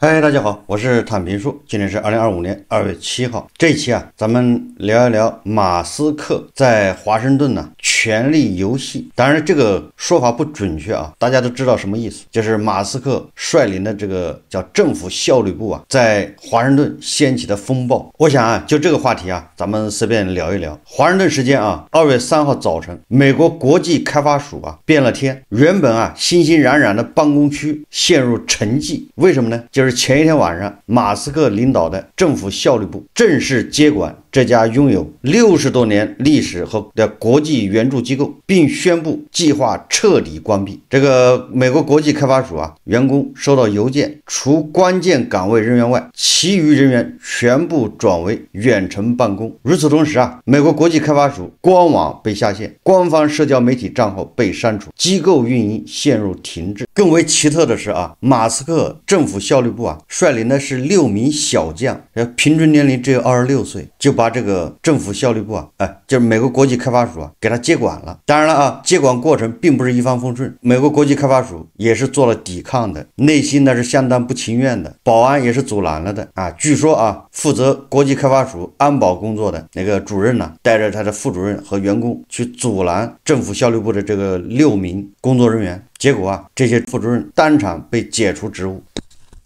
嗨，大家好，我是坦平树。今天是2025年2月7号。这一期咱们聊一聊马斯克在华盛顿权力游戏。当然，这个说法不准确大家都知道什么意思，就是马斯克率领的这个叫政府效率部在华盛顿掀起的风暴。我想就这个话题咱们随便聊一聊。华盛顿时间2月3号早晨，美国国际开发署变了天，原本欣欣然然的办公区陷入沉寂。为什么呢？就是前一天晚上，马斯克领导的政府效率部正式接管这家拥有60多年历史和的国际援助机构，并宣布计划彻底关闭。这个美国国际开发署员工收到邮件，除关键岗位人员外，其余人员全部转为远程办公。与此同时美国国际开发署官网被下线，官方社交媒体账号被删除，机构运营陷入停滞。更为奇特的是马斯克政府效率部率领的是6名小将，平均年龄只有26岁，就把这个政府效率部就是美国国际开发署给他接管了。当然了接管过程并不是一帆风顺，美国国际开发署也是做了抵抗的，内心是相当不情愿的，保安也是阻拦了的据说负责国际开发署安保工作的那个主任带着他的副主任和员工去阻拦政府效率部的这个6名工作人员，结果这些副主任当场被解除职务。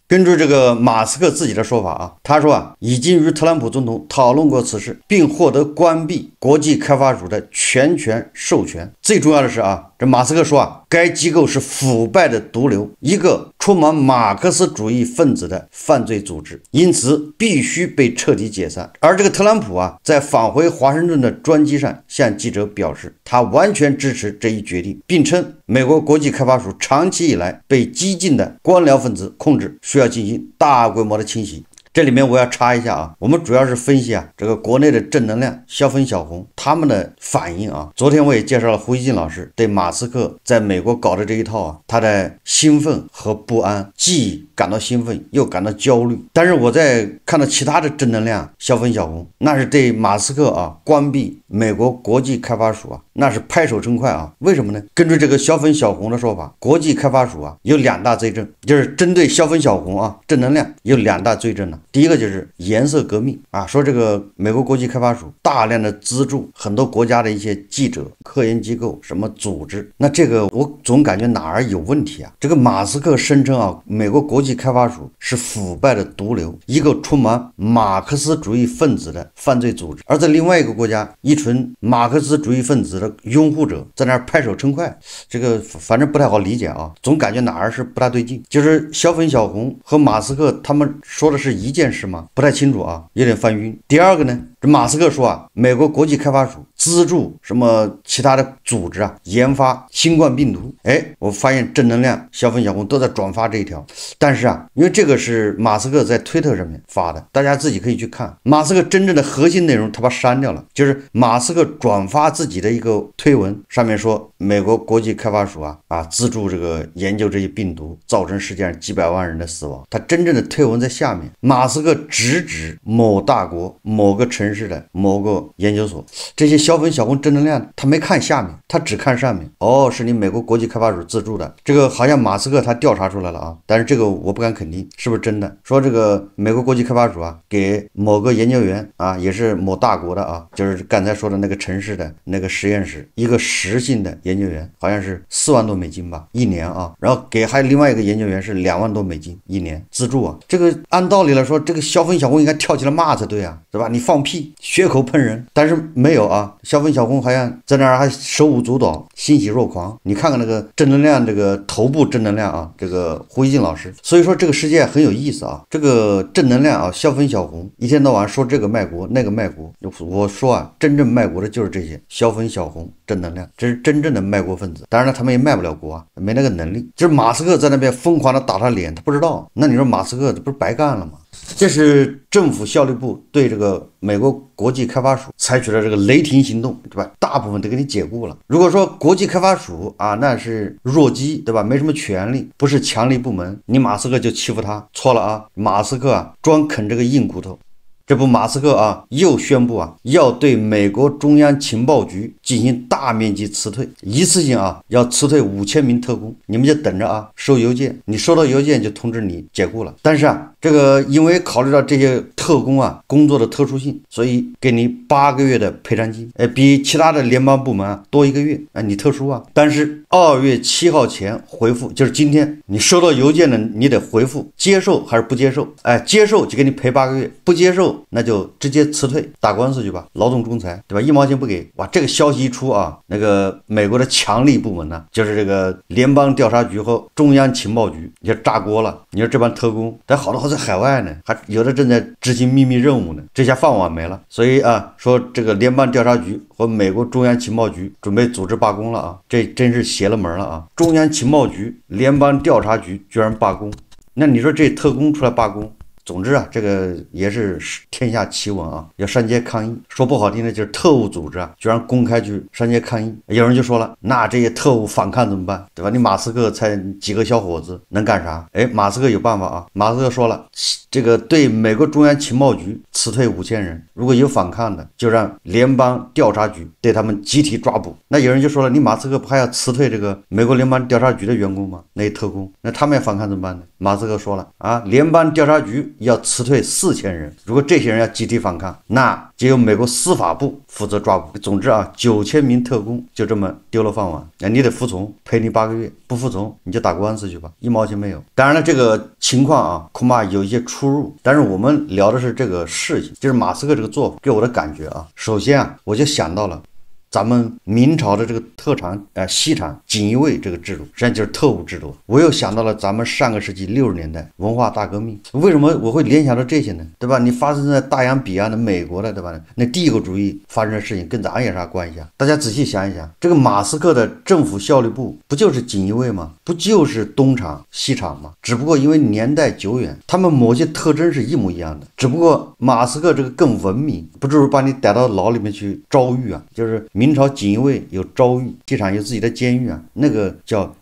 根据这个马斯克自己的说法他说已经与特朗普总统讨论过此事，并获得关闭国际开发署的全权授权。最重要的是这马斯克说该机构是腐败的毒瘤，一个充满马克思主义分子的犯罪组织，因此必须被彻底解散。而这个特朗普在返回华盛顿的专机上向记者表示，他完全支持这一决定，并称美国国际开发署长期以来被激进的官僚分子控制，需要进行大规模的清洗。这里面我要插一下我们主要是分析这个国内的正能量小粉小红他们的反应昨天我也介绍了胡锡进老师对马斯克在美国搞的这一套他的兴奋和不安，既感到兴奋又感到焦虑。但是我在看到其他的正能量小粉小红，那是对马斯克关闭美国国际开发署那是拍手称快为什么呢？根据这个小粉小红的说法，国际开发署有2大罪证，就是针对小粉小红正能量有2大罪证第一个就是颜色革命说这个美国国际开发署大量的资助很多国家的一些记者、科研机构、什么组织，那这个我总感觉哪儿有问题这个马斯克声称美国国际开发署是腐败的毒瘤，一个充满马克思主义分子的犯罪组织，而在另外一个国家，一群马克思主义分子的拥护者在那儿拍手称快，这个反正不太好理解总感觉哪儿是不大对劲。就是小粉小红和马斯克他们说的是一件事吗？不太清楚有点翻晕。第二个呢，这马斯克说美国国际开发署资助什么其他的组织研发新冠病毒。我发现正能量小粉小红都在转发这一条，但是因为这个是马斯克在推特上面发的，大家自己可以去看。马斯克真正的核心内容他把它删掉了，就是马斯克转发自己的一个推文，上面说美国国际开发署资助这个研究这些病毒，造成世界上几百万人的死亡。他真正的推文在下面，马斯克直指某大国某个城市的某个研究所。这些小粉小红正能量他没看下面，他只看上面。是你美国国际开发署资助的，这个好像马斯克他调查出来了但是这个我不敢肯定是不是真的。说这个美国国际开发署给某个研究员也是某大国的就是刚才说的那个城市的那个实验室一个实性的研究员，好像是4万多美金吧一年然后给还有另外一个研究员是2万多美金一年资助这个按道理来说，这个小粉小红应该跳起来骂才对对吧？你放屁，血口喷人，但是没有小粉小红好像在那儿还手舞足蹈，欣喜若狂。你看看那个正能量，这个头部正能量这个胡锡进老师。所以说这个世界很有意思这个正能量小粉小红一天到晚说这个卖国那个卖国，我说真正卖国的就是这些小粉小红正能量，这是真正的卖国分子。当然了，他们也卖不了国没那个能力。就是马斯克在那边疯狂的打他脸，他不知道，那你说马斯克这不是白干了吗？这是政府效率部对这个美国国际开发署采取了这个雷霆行动，对吧？大部分都给你解雇了。如果说国际开发署那是弱鸡，对吧？没什么权利，不是强力部门，你马斯克就欺负他，错了马斯克专啃这个硬骨头。这不马斯克啊又宣布啊要对美国中央情报局进行大面积辞退，一次性啊要辞退5000名特工，你们就等着啊收邮件，你收到邮件就通知你解雇了。但是啊这个因为考虑到这些特工啊工作的特殊性，所以给你8个月的赔偿金，比其他的联邦部门啊多1个月，你特殊啊。但是2月7号前回复，就是今天你收到邮件的，你得回复接受还是不接受，接受就给你赔8个月，不接受那就直接辞退，打官司去吧，劳动仲裁，对吧？1毛钱不给。哇，这个消息一出啊，那个美国的强力部门呢，就是这个联邦调查局和中央情报局就炸锅了。你说这帮特工，但好多还在海外呢，还有的正在执行秘密任务呢，这下饭碗没了。所以啊，说这个联邦调查局和美国中央情报局准备组织罢工了啊，这真是邪了门了啊！中央情报局、联邦调查局居然罢工，那你说这特工出来罢工？总之啊，这个也是天下奇闻啊，要上街抗议。说不好听的就是特务组织啊，居然公开去上街抗议。有人就说了，那这些特务反抗怎么办？对吧？你马斯克才几个小伙子能干啥？马斯克有办法啊！马斯克说了，这个对美国中央情报局辞退5000人，如果有反抗的，就让联邦调查局对他们集体抓捕。那有人就说了，你马斯克不还要辞退这个美国联邦调查局的员工吗？那些特工，那他们要反抗怎么办呢？马斯克说了啊，联邦调查局要辞退4000人，如果这些人要集体反抗，那就由美国司法部负责抓捕。总之啊，9000名特工就这么丢了饭碗，那你得服从，赔你8个月，不服从你就打官司去吧，1毛钱没有。当然了，这个情况啊，恐怕有一些出入，但是我们聊的是这个事情，就是马斯克这个做法给我的感觉啊，首先啊，我就想到了咱们明朝的这个特产西厂锦衣卫这个制度，实际上就是特务制度。我又想到了咱们上个世纪60年代文化大革命。为什么我会联想到这些呢？对吧？你发生在大洋彼岸的美国的，对吧？那帝国主义发生的事情跟咱有啥关系啊？大家仔细想一想，这个马斯克的政府效率部不就是锦衣卫吗？不就是东厂西厂吗？只不过因为年代久远，他们某些特征是一模一样的，只不过马斯克这个更文明，不就是把你逮到牢里面去招狱啊？就是明朝锦衣卫有招狱，西厂有自己的监狱啊，那个叫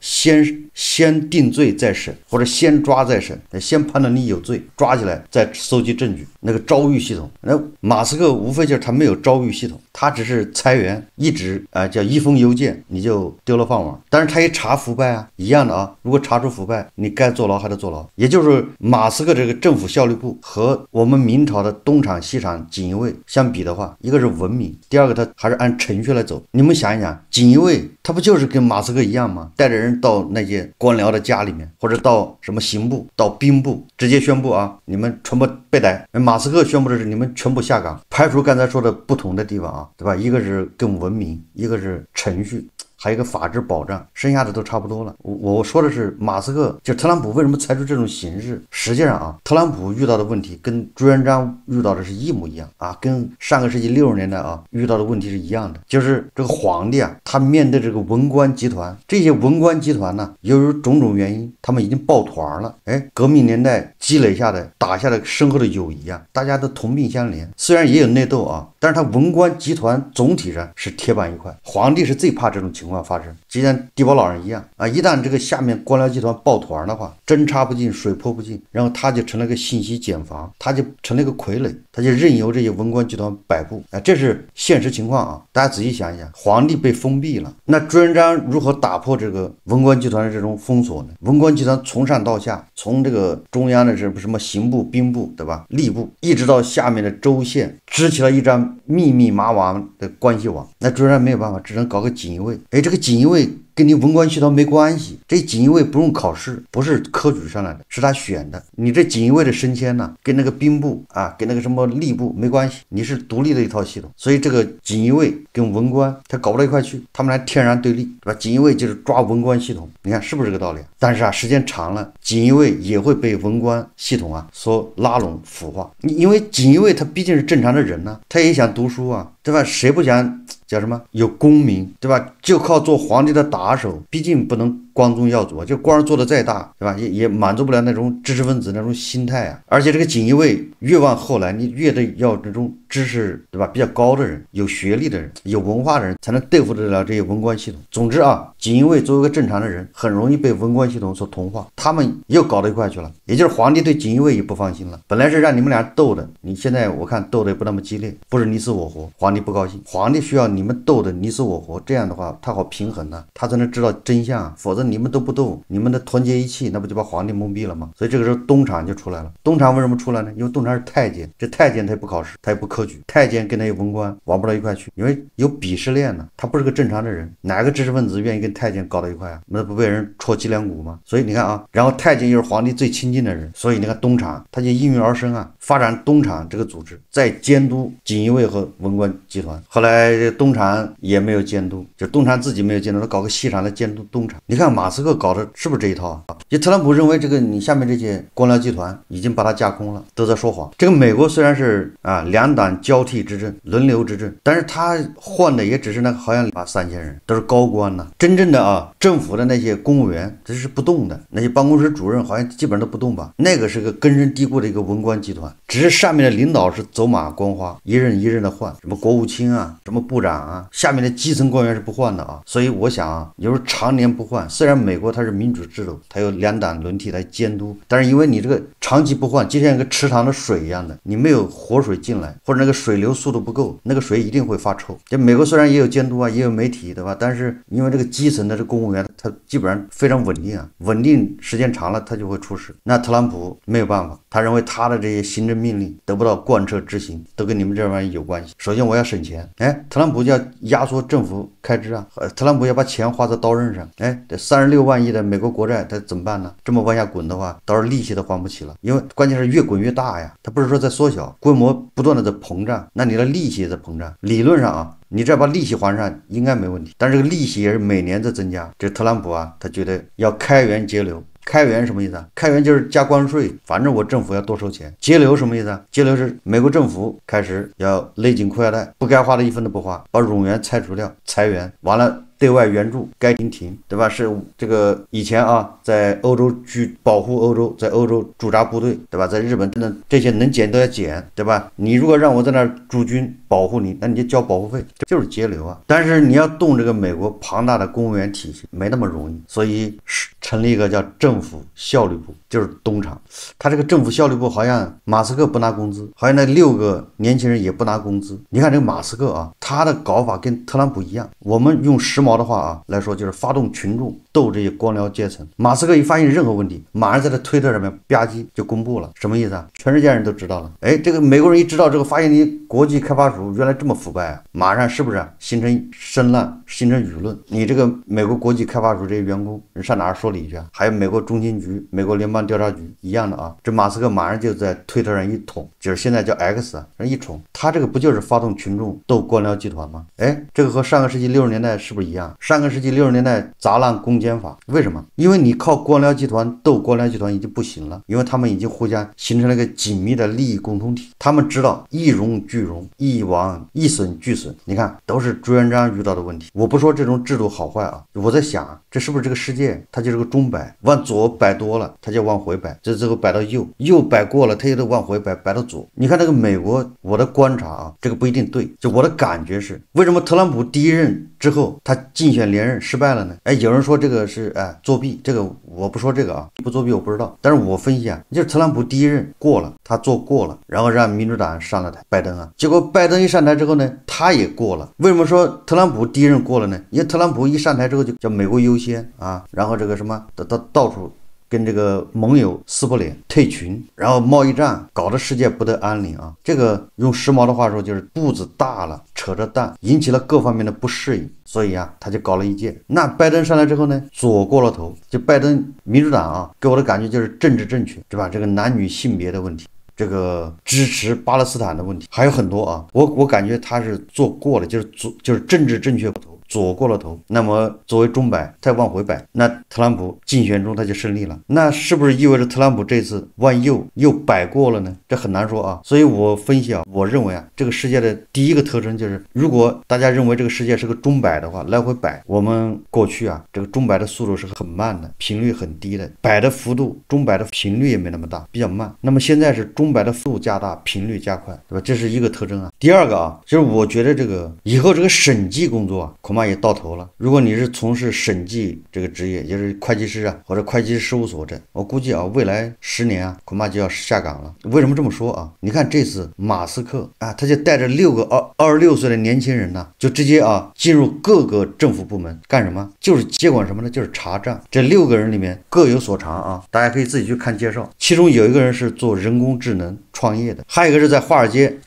先定罪再审，或者先抓再审，先判断你有罪，抓起来再搜集证据，那个招狱系统。那马斯克无非就是他没有招狱系统，他只是裁员，一直叫一封邮件你就丢了饭碗。但是他也查腐败啊，一样的啊，如果查出腐败，你该坐牢还得坐牢。也就是马斯克这个政府效率部和我们明朝的东厂西厂锦衣卫相比的话，一个是文明，第二个他还是按程序来走。你们想一想，锦衣卫他不就是跟马斯克一样吗？带着人到那些官僚的家里面，或者到什么刑部、到兵部，直接宣布啊，你们全部被逮。马斯克宣布的是你们全部下岗，排除刚才说的不同的地方啊，对吧？一个是更文明，一个是程序，还有一个法治保障，剩下的都差不多了。我说的是马斯克，就特朗普为什么采取这种形式？实际上啊，特朗普遇到的问题跟朱元璋遇到的是一模一样啊，跟上个世纪60年代啊遇到的问题是一样的。就是这个皇帝啊，他面对这个文官集团，这些文官集团呢，由于种种原因，他们已经抱团了。革命年代积累下的、打下的深厚的友谊啊，大家都同病相怜。虽然也有内斗啊，但是他文官集团总体上是铁板一块。皇帝是最怕这种情况发生，就像地保老人一样啊，一旦这个下面官僚集团抱团的话，针插不进，水泼不进，然后他就成了个信息茧房，他就成了个傀儡，他就任由这些文官集团摆布啊，这是现实情况啊。大家仔细想一想，皇帝被封闭了，那朱元璋如何打破这个文官集团的这种封锁呢？文官集团从上到下，从这个中央的什么刑部、兵部，对吧？吏部，一直到下面的州县，织起了一张密密麻麻的关系网。那朱元璋没有办法，只能搞个锦衣卫。这个锦衣卫跟你文官集团没关系，这锦衣卫不用考试，不是科举上来的，是他选的。你这锦衣卫的升迁呢，跟那个兵部啊，跟那个什么吏部没关系，你是独立的一套系统。所以这个锦衣卫跟文官他搞不到一块去，他们俩天然对立，对吧？锦衣卫就是抓文官系统，你看是不是这个道理？但是啊，时间长了，锦衣卫也会被文官系统啊所拉拢腐化。因为锦衣卫他毕竟是正常的人呢，他也想读书啊，对吧？谁不想叫什么有功名，对吧？就靠做皇帝的打手，毕竟不能光宗耀祖啊，就官做的再大，对吧？也满足不了那种知识分子那种心态啊。而且这个锦衣卫越往后来，你越得要这种知识，对吧？比较高的人、有学历的人、有文化的人，才能对付得了这些文官系统。总之啊，锦衣卫作为一个正常的人，很容易被文官系统所同化，他们又搞到一块去了。也就是皇帝对锦衣卫也不放心了，本来是让你们俩斗的，你现在我看斗的也不那么激烈，不是你死我活，皇帝不高兴，皇帝需要你们斗的你死我活，这样的话他好平衡呢，他才能知道真相啊，否则你们都不斗，你们的团结一气，那不就把皇帝懵逼了吗？所以这个时候东厂就出来了。东厂为什么出来呢？因为东厂是太监，这太监他也不考试，他也不科举，太监跟那些文官玩不到一块去，因为有鄙视链呢，他不是个正常的人，哪个知识分子愿意跟太监搞到一块啊？那不被人戳脊梁骨吗？所以你看啊，然后太监又是皇帝最亲近的人，所以你看东厂他就应运而生啊，发展东厂这个组织，在监督锦衣卫和文官集团。后来东厂也没有监督，就东厂自己没有监督，他搞个西厂来监督东厂。你看马斯克搞的是不是这一套啊？就特朗普认为这个你下面这些官僚集团已经把他架空了，都在说谎。这个美国虽然是两党交替执政，轮流执政，但是他换的也只是那个好像3000人，都是高官呢。真正的政府的那些公务员这是不动的，那些办公室主任好像基本上都不动吧？那个是个根深蒂固的一个文官集团，只是上面的领导是走马观花，一任一任的换，什么国务卿啊，什么部长啊，下面的基层官员是不换的啊。所以我想啊，有时候常年不换，虽然美国它是民主制度，它有两党轮替来监督，但是因为你这个长期不换，就像一个池塘的水一样的，你没有活水进来，或者那个水流速度不够，那个水一定会发臭。就美国虽然也有监督啊，也有媒体，对吧？但是因为这个基层的这公务员，他基本上非常稳定啊，稳定时间长了他就会出事。那特朗普没有办法，他认为他的这些行政命令得不到贯彻执行，都跟你们这玩意有关系。首先我要省钱，特朗普就要压缩政府开支啊，特朗普要把钱花在刀刃上，这36万亿的美国国债他怎么办呢？这么往下滚的话，到时候利息都还不起了，因为关键是越滚越大呀，他不是说在缩小，规模不断的在膨胀，那你的利息也在膨胀。理论上啊，你只要把利息还上应该没问题，但是这个利息也是每年在增加。这特朗普啊，他觉得要开源节流。开源什么意思啊？开源就是加关税，反正我政府要多收钱。节流什么意思啊？节流是美国政府开始要勒紧裤腰带，不该花的一分都不花，把冗员拆除掉，裁员，完了对外援助该停，对吧？是这个以前啊，在欧洲去保护欧洲，在欧洲驻扎部队，对吧？在日本等等这些能减都要减，对吧？你如果让我在那儿驻军保护你，那你就交保护费，这就是节流啊。但是你要动这个美国庞大的公务员体系，没那么容易，所以成立一个叫政府效率部，就是东厂。他这个政府效率部好像马斯克不拿工资，好像那6个年轻人也不拿工资。你看这个马斯克啊，他的搞法跟特朗普一样，我们用时髦的话啊来说，就是发动群众斗这些官僚阶层。马斯克一发现任何问题，马上在这推特上面吧唧就公布了，什么意思啊？全世界人都知道了。这个美国人一知道这个，发现你国际开发署原来这么腐败啊，马上是不是形成声浪，形成舆论？你这个美国国际开发署这些员工，人上哪儿说理去啊？还有美国中情局、美国联邦调查局一样的啊。这马斯克马上就在推特上一捅，就是现在叫 X 啊，一捅，他这个不就是发动群众斗官僚集团吗？这个和上个世纪60年代是不是一样？上个世纪60年代砸烂公检法，为什么？因为你靠官僚集团斗官僚集团已经不行了，因为他们已经互相形成了一个紧密的利益共同体，他们知道一荣俱荣，一亡一损俱损。你看，都是朱元璋遇到的问题。我不说这种制度好坏啊，我在想这是不是这个世界它就是个钟摆，往左摆多了它就往回摆，这最后摆到右，右摆过了它也得往回摆，摆到左。你看这个美国，我的观察啊，这个不一定对，就我的感觉是，为什么特朗普第一任之后他竞选连任失败了呢？有人说这个是作弊，这个我不说这个啊，不作弊我不知道，但是我分析啊，就是特朗普第一任过了，他做过了，然后让民主党上了台，拜登啊，结果拜登一上台之后呢，他也过了。为什么说特朗普第一任过了呢？因为特朗普一上台之后就叫美国优先啊，然后这个什么到处跟这个盟友撕破脸退群，然后贸易战搞得世界不得安宁啊。这个用时髦的话说就是步子大了，扯着蛋，引起了各方面的不适应，所以啊他就搞了一届。那拜登上来之后呢，左过了头，就拜登民主党啊给我的感觉就是政治正确，对吧？这个男女性别的问题，这个支持巴勒斯坦的问题还有很多啊，我感觉他是做过了，就是政治正确过头，左过了头，那么作为钟摆再往回摆，那特朗普竞选中他就胜利了。那是不是意味着特朗普这次万一又摆过了呢？这很难说啊。所以我分析啊，我认为啊，这个世界的第一个特征就是，如果大家认为这个世界是个钟摆的话，来回摆，我们过去啊，这个钟摆的速度是很慢的，频率很低的，摆的幅度，钟摆的频率也没那么大，比较慢。那么现在是钟摆的幅度加大，频率加快，对吧？这是一个特征啊。第二个啊，就是我觉得这个以后这个审计工作啊，恐怕也到头了。如果你是从事审计这个职业，就是会计师啊，或者会计师事务所这，我估计啊，未来10年啊，恐怕就要下岗了。为什么这么说啊？你看这次马斯克啊，他就带着6个26岁的年轻人呢，就直接啊进入各个政府部门干什么？就是接管什么呢？就是查账。这6个人里面各有所长啊，大家可以自己去看介绍。其中有一个人是做人工智能创业的，还有一个是在华尔街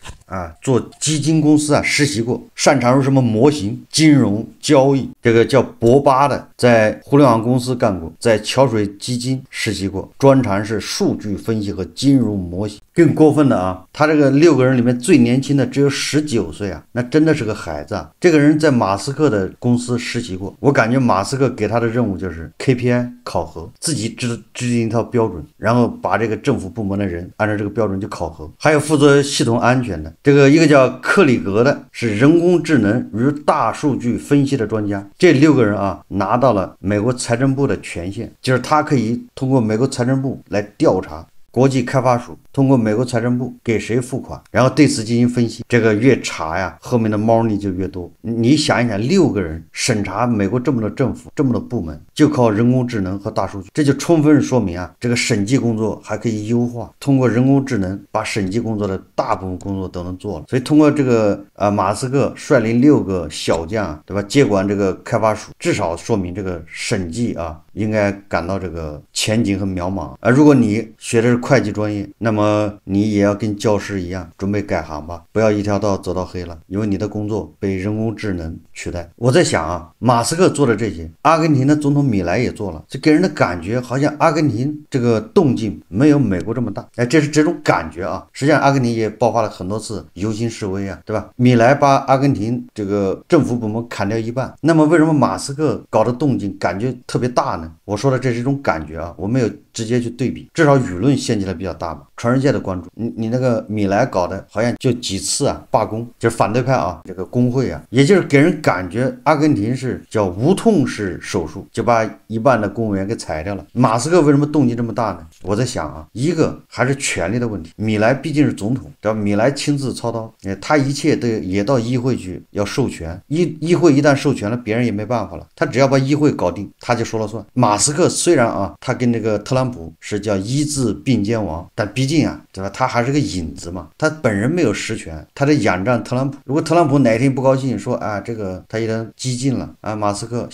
做基金公司实习过，擅长什么模型、金融、交易，这个叫博巴的，在互联网公司干过，在桥水基金实习过，专长是数据分析和金融模型。更过分的啊，他这个6个人里面最年轻的只有19岁啊，那真的是个孩子啊。这个人在马斯克的公司实习过，我感觉马斯克给他的任务就是 KPI 考核，自己制定一套标准，然后把这个政府部门的人按照这个标准去考核。还有负责系统安全的，这个一个叫克里格的，是人工智能与大数据分析的专家。这6个人啊，拿到了美国财政部的权限，就是他可以通过美国财政部来调查国际开发署通过美国财政部给谁付款，然后对此进行分析。这个越查呀，后面的猫腻就越多。你想一想，6个人审查美国这么多政府这么多部门，就靠人工智能和大数据，这就充分说明啊，这个审计工作还可以优化，通过人工智能把审计工作的大部分工作都能做了。所以通过这个马斯克率领6个小将，对吧，接管这个开发署，至少说明这个审计啊应该感到这个前景很渺茫。如果你学的是会计专业，那么你也要跟教师一样准备改行吧，不要一条道走到黑了，因为你的工作被人工智能取代。我在想啊，马斯克做的这些，阿根廷的总统米莱也做了，这给人的感觉好像阿根廷这个动静没有美国这么大，这是这种感觉啊。实际上阿根廷也爆发了很多次游行示威啊，对吧？米莱把阿根廷这个政府部门砍掉一半，那么为什么马斯克搞的动静感觉特别大呢？我说的这是一种感觉啊，我没有直接去对比，至少舆论掀起来比较大嘛，全世界的关注。你那个米莱搞的好像就几次罢工，就是反对派这个工会也就是给人感觉阿根廷是叫无痛式手术，就把一半的公务员给裁掉了。马斯克为什么动静这么大呢？我在想一个还是权力的问题。米莱毕竟是总统，对吧？米莱亲自操刀，他一切都也到议会去要授权，议会一旦授权了，别人也没办法了，他只要把议会搞定，他就说了算。马斯克虽然他跟这个特朗普是叫一字并肩王，但毕竟对吧，他还是个影子嘛，他本人没有实权，他得仰仗特朗普。如果特朗普哪天不高兴说这个他有点激进了马斯克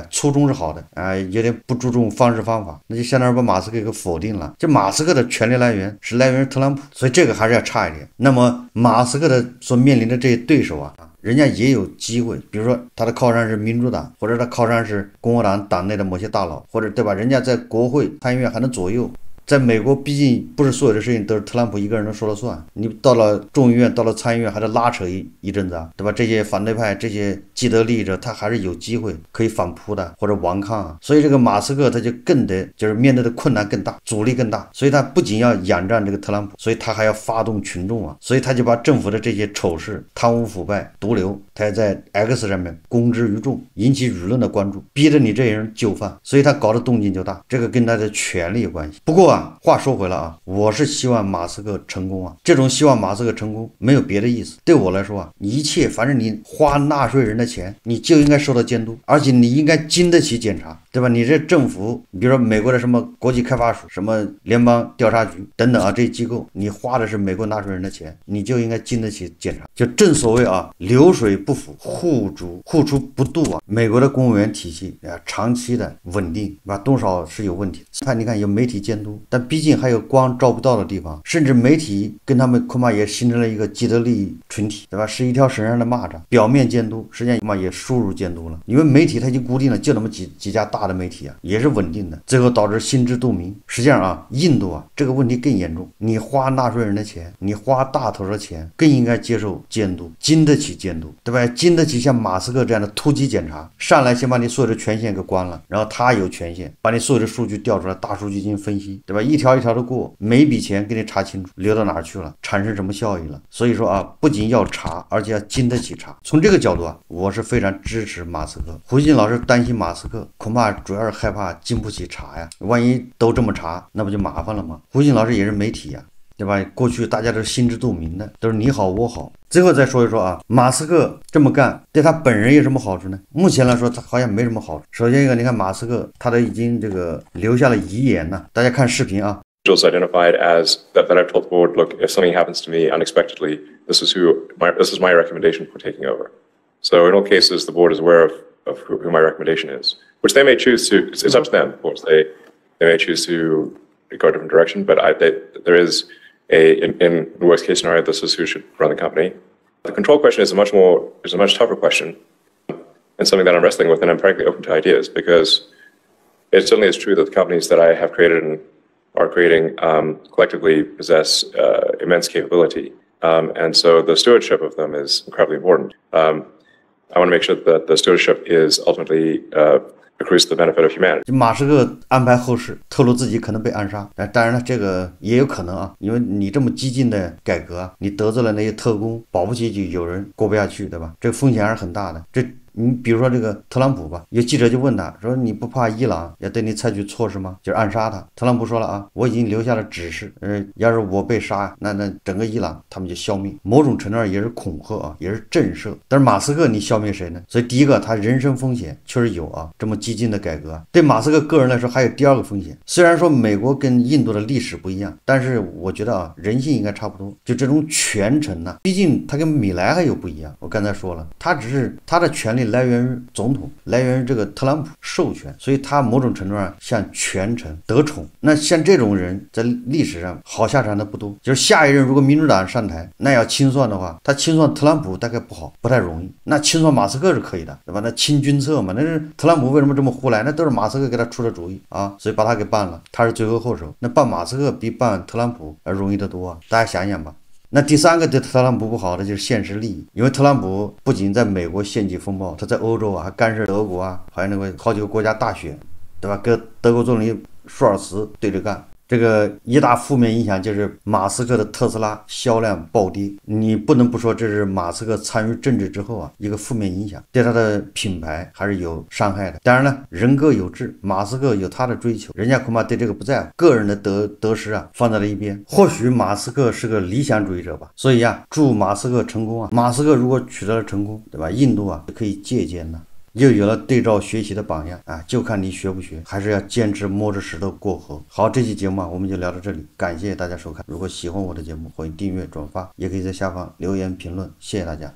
初衷是好的有点不注重方式方法，那就相当于把马斯克给否定了。这马斯克的权力来源是来源于特朗普，所以这个还是要差一点。那么马斯克的所面临的这些对手人家也有机会，比如说他的靠山是民主党，或者他靠山是共和党党内的某些大佬，或者对吧，人家在国会参议院还能左右。在美国毕竟不是所有的事情都是特朗普一个人能说了算，你到了众议院到了参议院还得拉扯一阵子对吧？这些反对派这些既得利益者他还是有机会可以反扑的或者顽抗所以这个马斯克他就更得就是面对的困难更大，阻力更大，所以他不仅要仰仗这个特朗普，所以他还要发动群众所以他就把政府的这些丑事、贪污腐败、毒瘤，他要在 X 上面公之于众，引起舆论的关注，逼着你这些人就范，所以他搞的动静就大，这个跟他的权力有关系。不过话说回来我是希望马斯克成功这种希望马斯克成功没有别的意思。对我来说一切反正你花纳税人的钱，你就应该受到监督，而且你应该经得起检查，对吧？你这政府，比如说美国的什么国际开发署、什么联邦调查局等等这些机构，你花的是美国纳税人的钱，你就应该经得起检查。就正所谓流水不腐，户出不度美国的公务员体系长期的稳定多少是有问题的。你看有媒体监督，但毕竟还有光照不到的地方，甚至媒体跟他们恐怕也形成了一个既得利益群体，对吧？是一条绳上的蚂蚱，表面监督，实际上也输入监督了，因为媒体它已经固定了就那么几家大大的媒体啊，也是稳定的，最后导致心知肚明。实际上啊，印度啊这个问题更严重，你花纳税人的钱，你花大头的钱，更应该接受监督，经得起监督，对吧？经得起像马斯克这样的突击检查，上来先把你所有的权限给关了，然后他有权限把你所有的数据调出来，大数据进行分析，对吧？一条一条的过，每一笔钱给你查清楚，流到哪儿去了，产生什么效益了。所以说啊，不仅要查，而且要经得起查。从这个角度啊，我是非常支持马斯克。胡锡进老师担心马斯克，恐怕主要是害怕经不起查呀，万一都这么查，那不就麻烦了吗？胡锡进老师也是媒体呀，对吧？过去大家都是心知肚明的，都是你好我好。最后再说一说啊，马斯克这么干对他本人有什么好处呢？目前来说他好像没什么好处。首先一个，你看马斯克他都已经这个留下了遗言呢，大家看视频啊。Identified as that I've told the board, look, if something happens to me unexpectedly, this is my recommendation for taking over. So in all cases, the board is aware of who my recommendation is, which they may choose to. It's up to them, of course. They may choose to go a different direction, but there is in the worst case scenario, this is who should run the company. The control question is a much tougher question, and something that I'm wrestling with, and I'm frankly open to ideas because it certainly is true that the companies that I have created and are creating collectively possess immense capability. And so the stewardship of them is incredibly important. I want to make sure that the stewardship is ultimately accrues to the benefit of humanity. 马斯克安排后事，透露自己可能被暗杀，当然了，这个也有可能啊，因为你这么激进的改革啊，你得罪了那些特工，保不齐就有人过不下去，对吧？这个风险还是很大的。你比如说这个特朗普吧，有记者就问他说：“你不怕伊朗要对你采取措施吗？就是暗杀他。”特朗普说了啊，我已经留下了指示，要是我被杀，那整个伊朗他们就消灭。某种程度上也是恐吓啊，也是震慑。但是马斯克你消灭谁呢？所以第一个他人身风险确实有啊，这么激进的改革对马斯克个人来说还有第二个风险。虽然说美国跟印度的历史不一样，但是我觉得啊，人性应该差不多。就这种权臣呐，毕竟他跟米莱还有不一样。我刚才说了，他只是他的权力来源于总统，来源于这个特朗普授权，所以他某种程度上像权臣得宠。那像这种人在历史上好下场的不多，就是下一任如果民主党上台，那要清算的话，他清算特朗普大概不太容易，那清算马斯克是可以的，对吧？那清君侧嘛，那是特朗普为什么这么胡来，那都是马斯克给他出的主意啊，所以把他给办了，他是最后后手。那办马斯克比办特朗普容易得多啊，大家想想吧。那第三个对特朗普不好的就是现实利益，因为特朗普不仅在美国掀起风暴，他在欧洲啊还干涉德国啊，还有那个好几个国家大选，对吧？跟德国总理舒尔茨对着干。这个一大负面影响就是马斯克的特斯拉销量暴跌，你不能不说这是马斯克参与政治之后啊一个负面影响，对他的品牌还是有伤害的。当然了，人各有志，马斯克有他的追求，人家恐怕对这个不在乎，个人的得失啊放在了一边。或许马斯克是个理想主义者吧，所以啊，祝马斯克成功啊！马斯克如果取得了成功，对吧？印度啊可以借鉴呢。又有了对照学习的榜样啊，就看你学不学，还是要坚持摸着石头过河。好，这期节目啊，我们就聊到这里，感谢大家收看。如果喜欢我的节目，欢迎订阅、转发，也可以在下方留言评论，谢谢大家。